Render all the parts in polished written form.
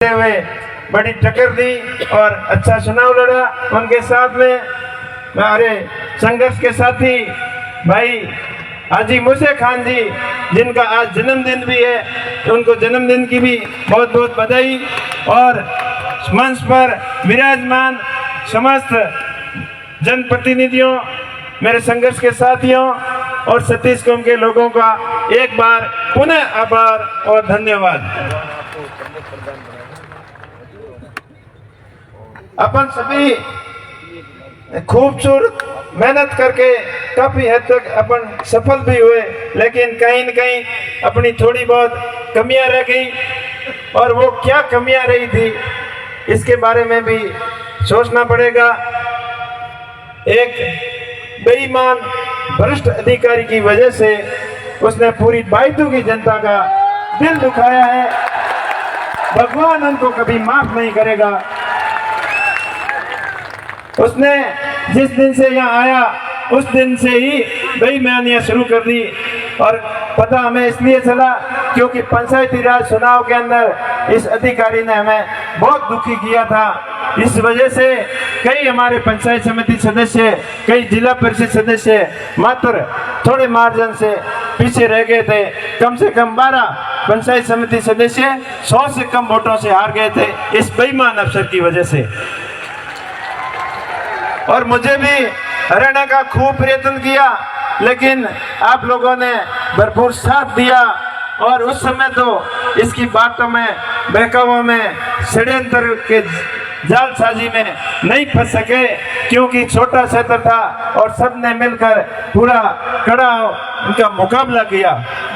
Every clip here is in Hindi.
हुए बड़ी टक्कर दी और अच्छा चुनाव लड़ा। उनके साथ में हमारे संघर्ष के साथी भाई हाजी मूसे खान जी, जिनका आज जन्मदिन भी है, तो उनको जन्मदिन की भी बहुत बहुत बधाई। और मंच पर विराजमान समस्त जनप्रतिनिधियों, मेरे संघर्ष के साथियों और सतीश कौम के लोगों का एक बार पुनः आभार और धन्यवाद। अपन सभी खूबसूरत मेहनत करके काफी हद तक अपन सफल भी हुए, लेकिन कहीं न कहीं अपनी थोड़ी बहुत कमियां रह गई। और वो क्या कमियां रही थी, इसके बारे में भी सोचना पड़ेगा। एक बेईमान भ्रष्ट अधिकारी की वजह से उसने पूरी बायतू की जनता का दिल दुखाया है। भगवान उनको कभी माफ नहीं करेगा। उसने जिस दिन से यहाँ आया उस दिन से ही बेईमानियां शुरू कर दी। और पता हमें इसलिए चला क्योंकि पंचायती राज चुनाव के अंदर इस अधिकारी ने हमें बहुत दुखी किया था। इस वजह से कई हमारे पंचायत समिति सदस्य, कई जिला परिषद सदस्य मात्र थोड़े मार्जिन से पीछे रह गए थे। कम से कम 12 पंचायत समिति सदस्य 100 से कम वोटों से हार गए थे इस बेईमान अफसर की वजह से। और मुझे भी हरियाणा का खूब प्रयत्न किया, लेकिन आप लोगों ने भरपूर साथ दिया। और उस समय तो इसकी बातों में, बहकावों में, षड्यंत्र के जालसाजी में नहीं फंस सके, क्योंकि छोटा क्षेत्र था और सबने मिलकर पूरा कड़ा उनका मुकाबला किया।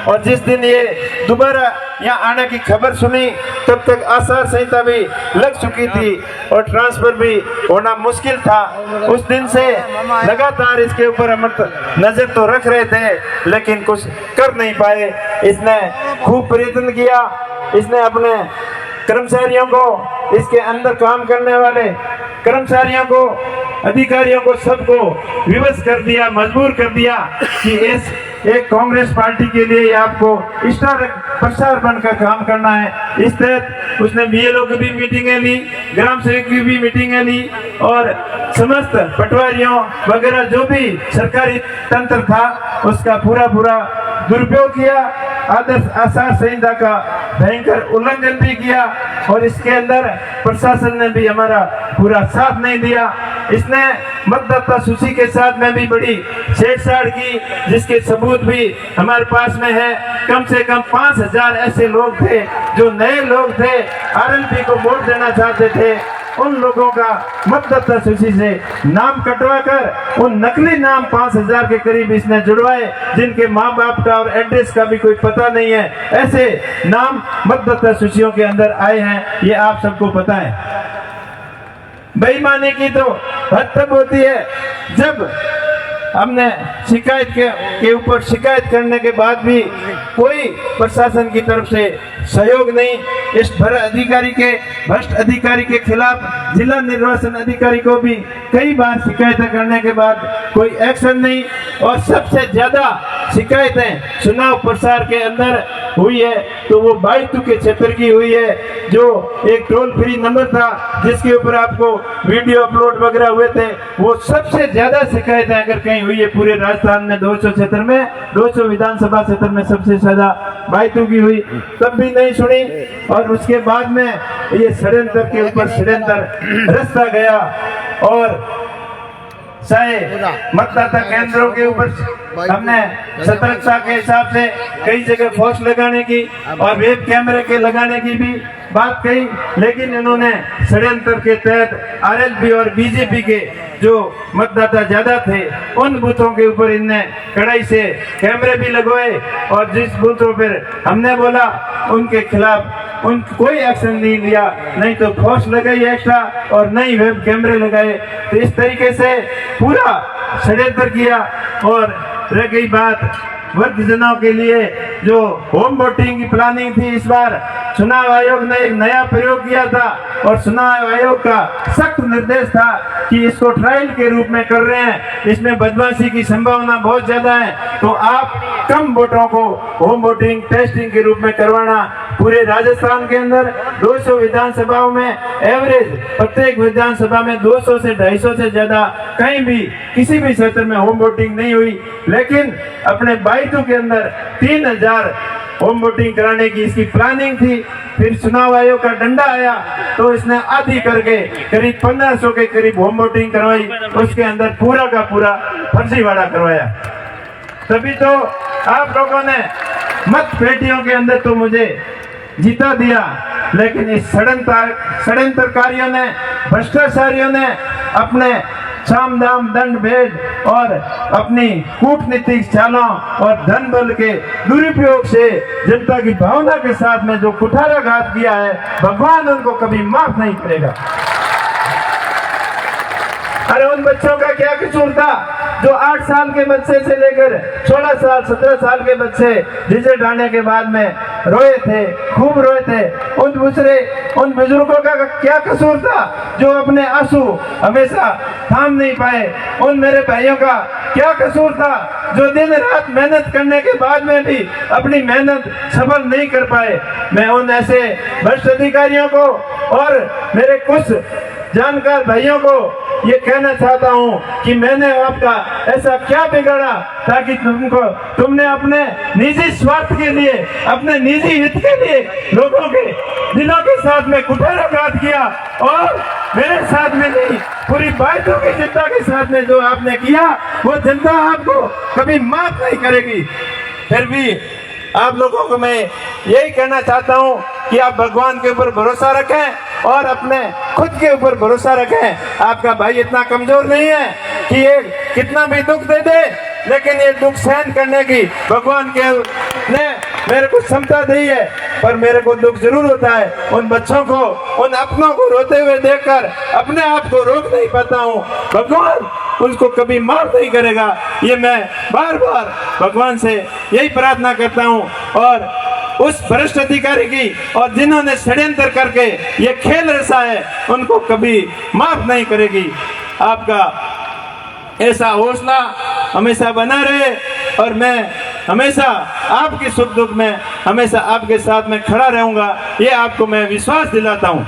और जिस दिन ये दोबारा यहाँ आने की खबर सुनी, तब तक आचार संहिता भी लग चुकी थी और ट्रांसफर भी होना मुश्किल था। उस दिन से लगातार इसके ऊपर हम नजर तो रख रहे थे, लेकिन कुछ कर नहीं पाए। इसने खूब प्रयत्न किया। इसने अपने कर्मचारियों को, इसके अंदर काम करने वाले कर्मचारियों को, अधिकारियों को, सबको विवश कर दिया, मजबूर कर दिया कि इस एक कांग्रेस पार्टी के लिए आपको स्टार प्रचार बनकर काम करना है। इस तहत उसने बीएलओ की भी मीटिंगें ली, ग्राम सेवक की भी मीटिंगें ली और समस्त पटवारियों वगैरह जो भी सरकारी तंत्र था उसका पूरा दुरुपयोग किया। आदर्श आचार संहिता का भयंकर उल्लंघन भी किया और इसके अंदर प्रशासन ने भी हमारा पूरा साथ नहीं दिया। इसने मतदाता सूची के साथ में भी बड़ी छेड़छाड़ की, जिसके सबूत भी हमारे पास में है। कम से कम 5000 ऐसे लोग थे जो नए लोग थे, आरएलपी को वोट देना चाहते थे। उन लोगों का मतदाता सूची से नाम कटवाकर उन नकली नाम 5000 के करीब इसने जुड़वाए, जिनके माँ बाप का और एड्रेस का भी कोई पता नहीं है। ऐसे नाम मतदाता सूचियों के अंदर आए हैं, ये आप सबको पता है। बेईमानी की तो हद तक होती है जब हमने शिकायत के ऊपर शिकायत करने के बाद भी कोई प्रशासन की तरफ से सहयोग नहीं। इस भ्रष्ट अधिकारी के खिलाफ जिला निर्वाचन अधिकारी को भी कई बार शिकायतें करने के बाद कोई एक्शन नहीं। और सबसे ज्यादा शिकायतें चुनाव प्रचार के अंदर हुई है तो वो बायतू के क्षेत्र की हुई है, जो एक टोल फ्री नंबर था जिसके ऊपर आपको वीडियो अपलोड वगैरह हुए थे। वो सबसे ज्यादा शिकायतें अगर कहीं हुई है पूरे राजस्थान में 200 क्षेत्र में, 200 विधानसभा क्षेत्र में सबसे ज्यादा बायतू की हुई, तब भी नहीं सुनी। और उसके बाद में ये षड्यंत्र के ऊपर षड्यंत्र रचता गया और चाहे मतदाता केंद्रों के ऊपर हमने सतर्कता के हिसाब से कई जगह फोर्स लगाने की और वेब कैमरे के लगाने की भी बात कही, लेकिन इन्होंने षड्यंत्र के तहत आरएलपी और बीजेपी के जो मतदाता ज्यादा थे उन बूथों के ऊपर इनने कड़ाई से कैमरे भी लगवाए। और जिस बूथों पर हमने बोला उनके खिलाफ कोई एक्शन नहीं लिया, नहीं तो फोर्स लगाई एक्स्ट्रा और नहीं वेब कैमरे लगाए। तो इस तरीके से पूरा षड्यंत्र किया। और रह गई बात वृद्धजनों के लिए जो होम वोटिंग की प्लानिंग थी, इस बार चुनाव आयोग ने एक नया प्रयोग किया था और चुनाव आयोग का सख्त निर्देश था कि इसको ट्रायल के रूप में कर रहे हैं, इसमें बदमाशी की संभावना बहुत ज्यादा है, तो आप कम वोटों को होम वोटिंग टेस्टिंग के रूप में करवाना। पूरे राजस्थान के अंदर 200 विधानसभाओं में एवरेज प्रत्येक विधानसभा में 200 से 250 से ज्यादा कहीं भी किसी भी क्षेत्र में होम वोटिंग नहीं हुई, लेकिन अपने बाइटू के अंदर 3000 होम वोटिंग कराने की इसकी प्लानिंग थी। फिर चुनाव आयोग का डंडा आया तो इसने आधी करके करीब 1500 के करीब होम वोटिंग करवाई, उसके अंदर पूरा का पूरा फर्जीवाड़ा करवाया। तभी तो आप लोगों ने मत पेटियों के अंदर तो मुझे जीता दिया, लेकिन इस षड्यंत्रकारियों ने, भ्रष्टाचारियों ने अपने साम दाम दंड भेद और अपनी कूटनीतिक चालों और धन बल के दुरुपयोग से जनता की भावना के साथ में जो कुठाराघात किया है, भगवान उनको कभी माफ नहीं करेगा। अरे उन बच्चों का क्या कसूर था जो 8 साल के बच्चे से लेकर 16 साल 17 साल के बच्चे रिजल्ट आने के बाद में रोए थे, खूब रोए थे। उन बुजुर्गों का क्या कसूर था जो अपने आंसू हमेशा थाम नहीं पाए? उन मेरे भाइयों का क्या कसूर था जो दिन रात मेहनत करने के बाद में भी अपनी मेहनत सफल नहीं कर पाए? मैं उन ऐसे भ्रष्ट अधिकारियों को और मेरे कुछ जानकार भाइयों को ये कहना चाहता हूँ कि मैंने आपका ऐसा क्या बिगाड़ा ताकि तुमने अपने निजी स्वार्थ के लिए, अपने निजी हित के लिए लोगों के दिलों के साथ में कुठाराघात किया, और मेरे साथ में नहीं, पूरी बाइटू की जनता के साथ में जो आपने किया वो जनता आपको कभी माफ नहीं करेगी। फिर भी आप लोगों को मैं यही कहना चाहता हूँ कि आप भगवान के ऊपर भरोसा रखें और अपने खुद के ऊपर भरोसा रखें। आपका भाई इतना कमजोर नहीं है कि ये कितना भी दुख दे दे, लेकिन ये दुख सहन करने की भगवान के ने मेरे को क्षमता दी है, पर मेरे को दुख जरूर होता है। उन बच्चों को, उन अपनों को रोते हुए देखकर अपने आप को रोक नहीं पाता हूँ। भगवान उनको कभी माफ नहीं करेगा, ये मैं बार बार भगवान से यही प्रार्थना करता हूँ। और उस भ्रष्ट अधिकारी की और जिन्होंने षड्यंत्र करके ये खेल रचा है, उनको कभी माफ नहीं करेगी। आपका ऐसा हौसला हमेशा बना रहे और मैं हमेशा आपके सुख दुख में हमेशा आपके साथ में खड़ा रहूंगा, ये आपको मैं विश्वास दिलाता हूँ।